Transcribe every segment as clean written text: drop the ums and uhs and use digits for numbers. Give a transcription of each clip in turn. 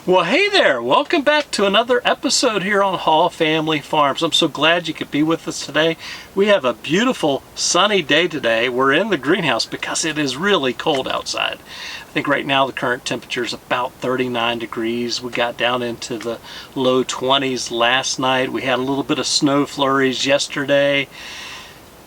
Well, hey there! Welcome back to another episode here on Hall Family Farms. I'm so glad you could be with us today. We have a beautiful sunny day today. We're in the greenhouse because it is really cold outside. I think right now the current temperature is about 39 degrees. We got down into the low 20s last night. We had a little bit of snow flurries yesterday.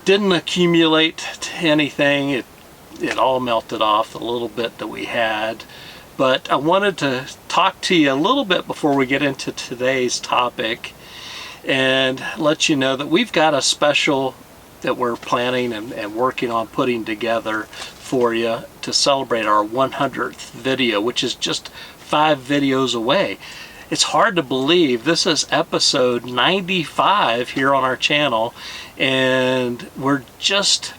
Didn't accumulate to anything. It all melted off the little bit that we had. But I wanted to talk to you a little bit before we get into today's topic and let you know that we've got a special that we're planning and working on putting together for you to celebrate our 100th video, which is just 5 videos away. It's hard to believe this is episode 95 here on our channel, and we just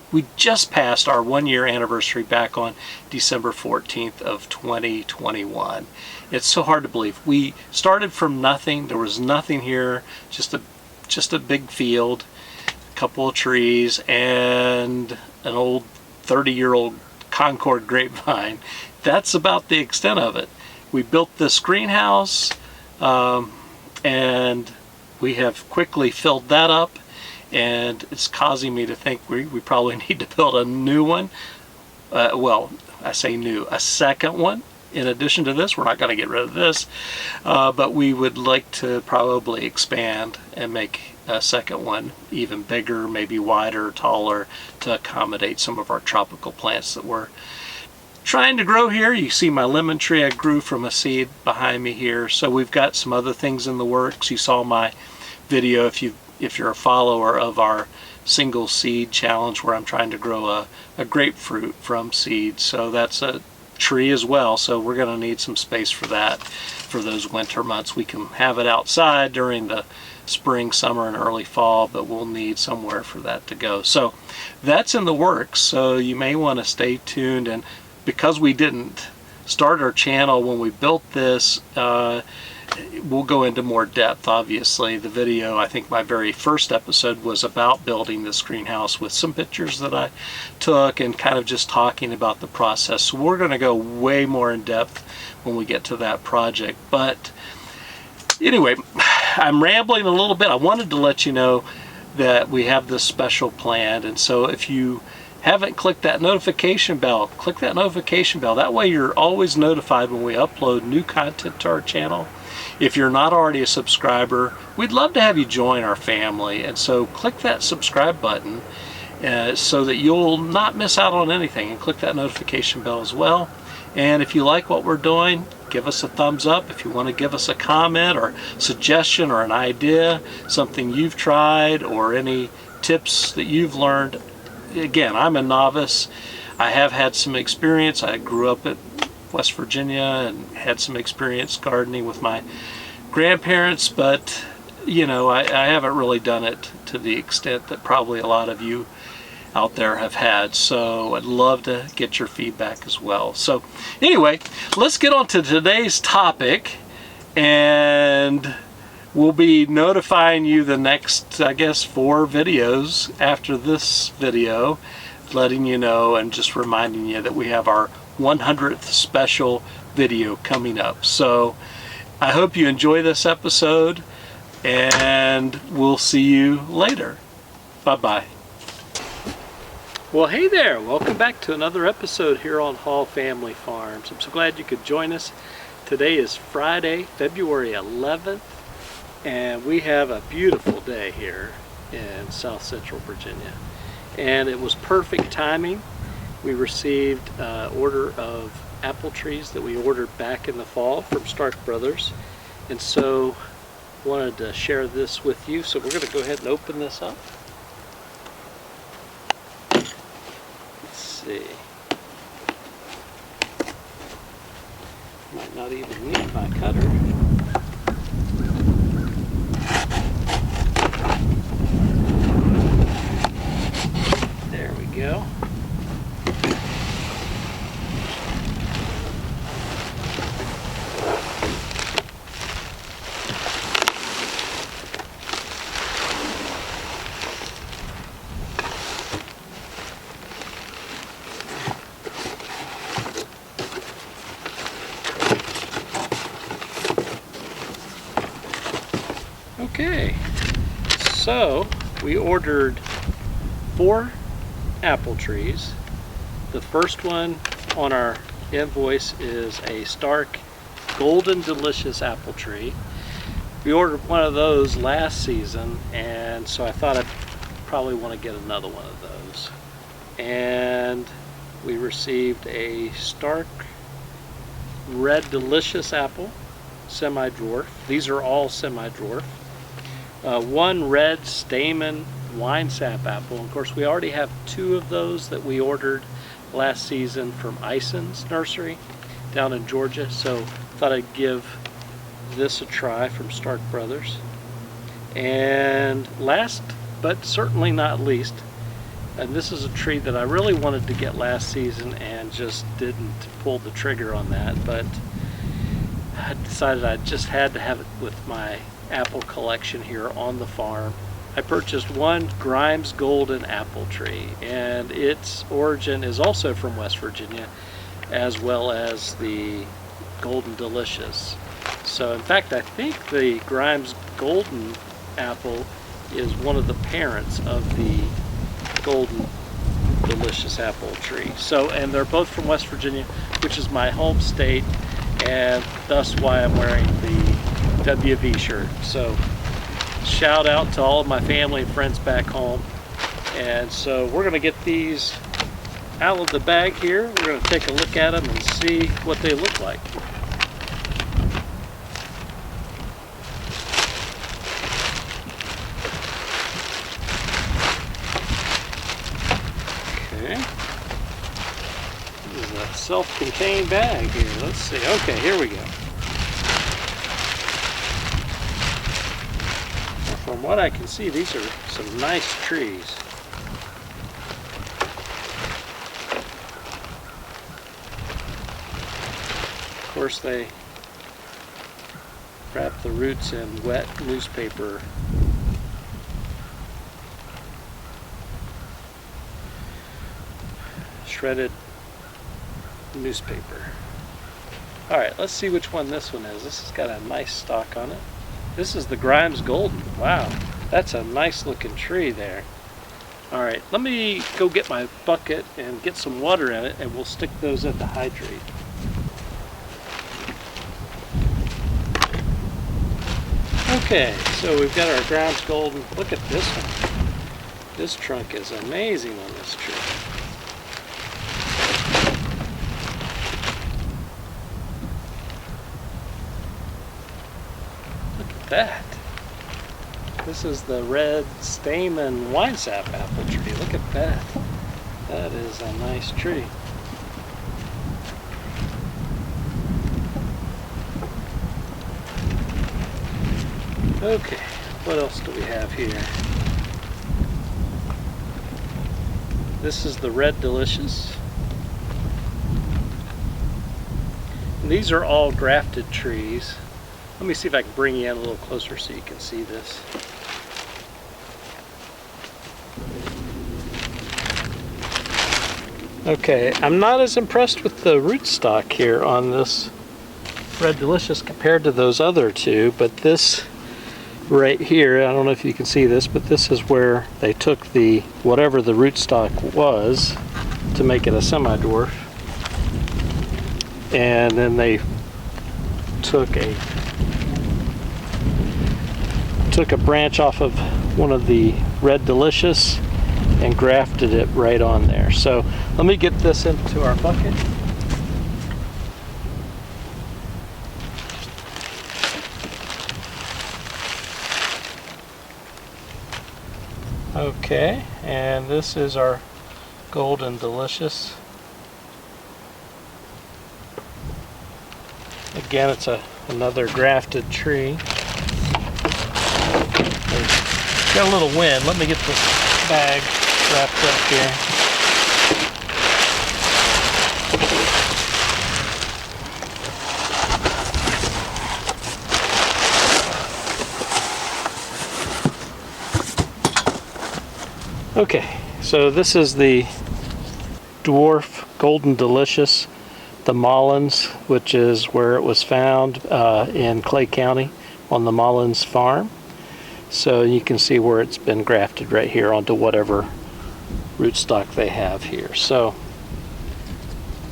passed our 1-year anniversary back on December 14th of 2021. It's so hard to believe. We started from nothing. There was nothing here, just a big field, a couple of trees, and an old 30-year-old Concord grapevine. That's about the extent of it. We built this greenhouse, and we have quickly filled that up, and it's causing me to think we probably need to build a new one. Well, I say new, a second one in addition to this. We're not going to get rid of this, but we would like to probably expand and make a second one even bigger, maybe wider, taller, to accommodate some of our tropical plants that we're trying to grow here. You see my lemon tree I grew from a seed behind me here. So we've got some other things in the works. You saw my video if you're a follower of our single seed challenge where I'm trying to grow a grapefruit from seed. So that's a tree as well. So we're going to need some space for that for those winter months. We can have it outside during the spring, summer, and early fall, but we'll need somewhere for that to go. So that's in the works. So you may want to stay tuned. And because we didn't start our channel when we built this, we'll go into more depth. Obviously, the video, I think my very first episode was about building this greenhouse with some pictures that I took and kind of just talking about the process. So we're going to go way more in depth when we get to that project. But anyway, I'm rambling a little bit. I wanted to let you know that we have this special planned, and so if you haven't clicked that notification bell, click that notification bell. That way you're always notified when we upload new content to our channel. If you're not already a subscriber, we'd love to have you join our family, and so click that subscribe button so that you'll not miss out on anything, and click that notification bell as well. And if you like what we're doing, give us a thumbs up. If you want to give us a comment or suggestion or an idea, something you've tried or any tips that you've learned. Again, I'm a novice. I have had some experience. I grew up at West Virginia and had some experience gardening with my grandparents, but you know, I haven't really done it to the extent that probably a lot of you out there have had. So I'd love to get your feedback as well. So anyway, let's get on to today's topic, and we'll be notifying you the next, I guess, 4 videos after this video, letting you know and just reminding you that we have our 100th special video coming up. So I hope you enjoy this episode, and we'll see you later. Bye-bye. Well, hey there. Welcome back to another episode here on Hall Family Farms. I'm so glad you could join us. Today is Friday, February 11th. And we have a beautiful day here in South Central Virginia. And it was perfect timing. We received an order of apple trees that we ordered back in the fall from Stark Brothers. And so wanted to share this with you. So we're going to go ahead and open this up. Let's see. Might not even need my cutter. Go. Okay, so we ordered 4 apple trees. The first one on our invoice is a Stark Golden Delicious apple tree. We ordered one of those last season, and so I thought I'd probably want to get another one of those. And we received a Stark Red Delicious apple, semi-dwarf. These are all semi-dwarf. One Red Stayman Winesap apple. Of course, we already have 2 of those that we ordered last season from Ison's nursery down in Georgia, so thought I'd give this a try from Stark Brothers. And last but certainly not least, and this is a tree that I really wanted to get last season and just didn't pull the trigger on that, but I decided I just had to have it with my apple collection here on the farm. I purchased one Grimes Golden apple tree, and its origin is also from West Virginia, as well as the Golden Delicious. So in fact, I think the Grimes Golden apple is one of the parents of the Golden Delicious apple tree. So, and they're both from West Virginia, which is my home state, and thus why I'm wearing the WV shirt. So shout out to all of my family and friends back home. And so we're going to get these out of the bag here. We're going to take a look at them and see what they look like. Okay. This is a self-contained bag here. Let's see. Okay, here we go. From what I can see, these are some nice trees. Of course, they wrap the roots in wet newspaper. Shredded newspaper. Alright, let's see which one this one is. This has got a nice stalk on it. This is the Grimes Golden. Wow, that's a nice looking tree there. Alright, let me go get my bucket and get some water in it, and we'll stick those in to hydrate. Okay, so we've got our Grimes Golden. Look at this one. This trunk is amazing on this tree. That. This is the Red Stayman Winesap apple tree. Look at that. That is a nice tree. Okay, what else do we have here? This is the Red Delicious. And these are all grafted trees. Let me see if I can bring you in a little closer so you can see this. Okay, I'm not as impressed with the rootstock here on this Red Delicious compared to those other 2, but this right here, I don't know if you can see this, but this is where they took the whatever the rootstock was to make it a semi-dwarf, and then they took a branch off of one of the Red Delicious and grafted it right on there. So let me get this into our bucket. Okay, and this is our Golden Delicious. Again, it's another grafted tree. Got a little wind. Let me get this bag wrapped up here. Okay, so this is the Dwarf Golden Delicious, the Mullins, which is where it was found in Clay County on the Mullins farm. So you can see where it's been grafted right here onto whatever rootstock they have here. So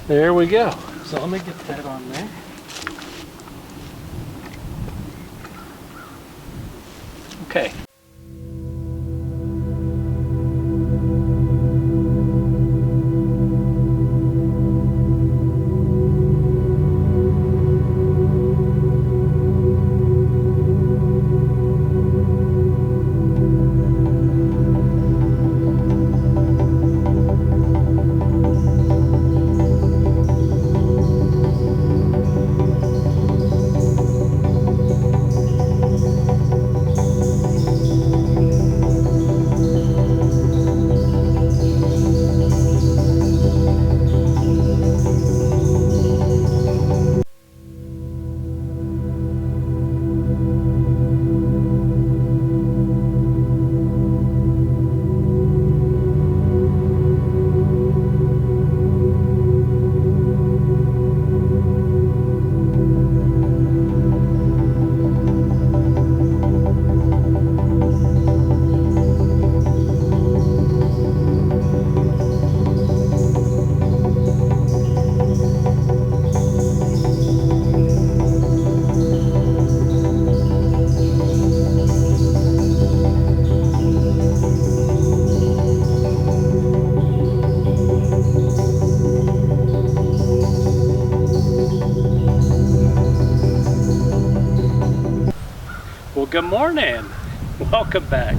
there we go. So let me get that on there. Okay. Well, good morning. Welcome back.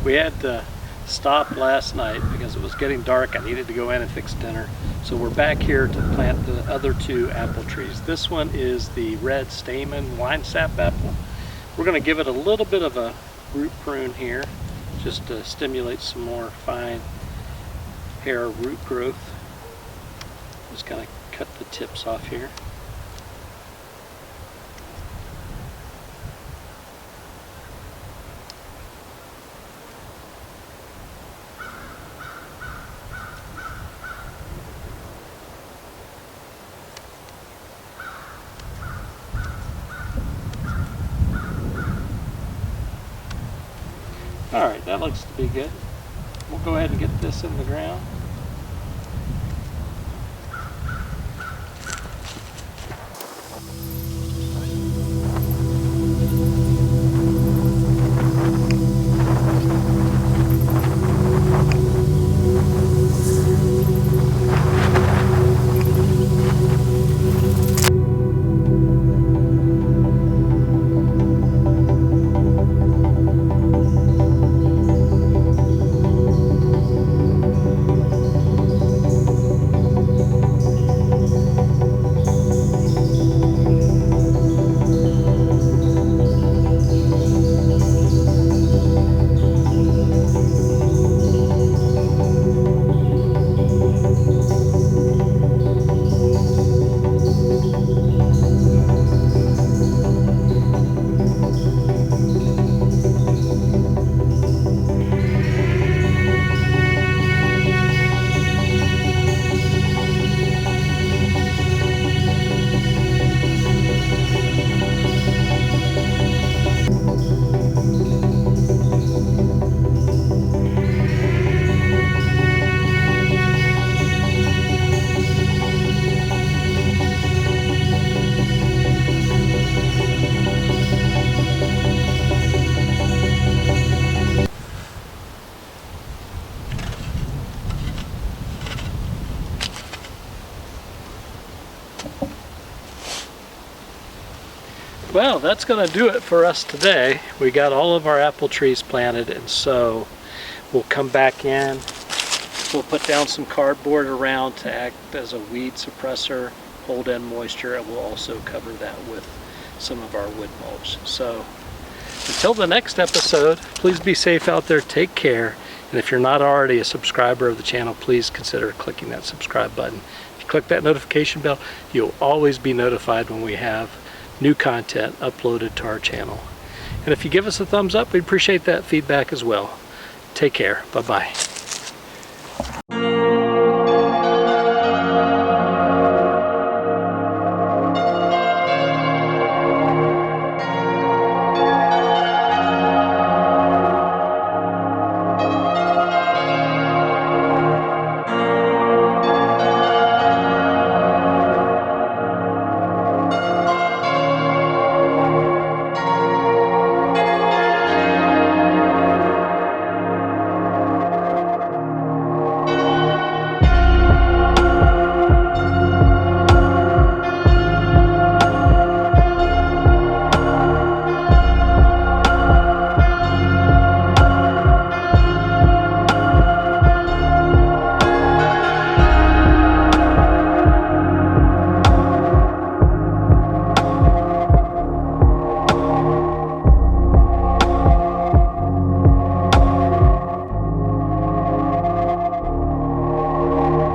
We had to stop last night because it was getting dark. I needed to go in and fix dinner. So we're back here to plant the other two apple trees. This one is the Red Stayman Winesap apple. We're going to give it a little bit of a root prune here just to stimulate some more fine hair root growth. Just kind of cut the tips off here. Alright, that looks to be good. We'll go ahead and get this in the ground. Well, that's going to do it for us today. We got all of our apple trees planted, and so we'll come back in. We'll put down some cardboard around to act as a weed suppressor, hold in moisture, and we'll also cover that with some of our wood mulch. So until the next episode, please be safe out there, take care, and if you're not already a subscriber of the channel, please consider clicking that subscribe button. If you click that notification bell, you'll always be notified when we have new content uploaded to our channel. And if you give us a thumbs up, we'd appreciate that feedback as well. Take care. Bye-bye.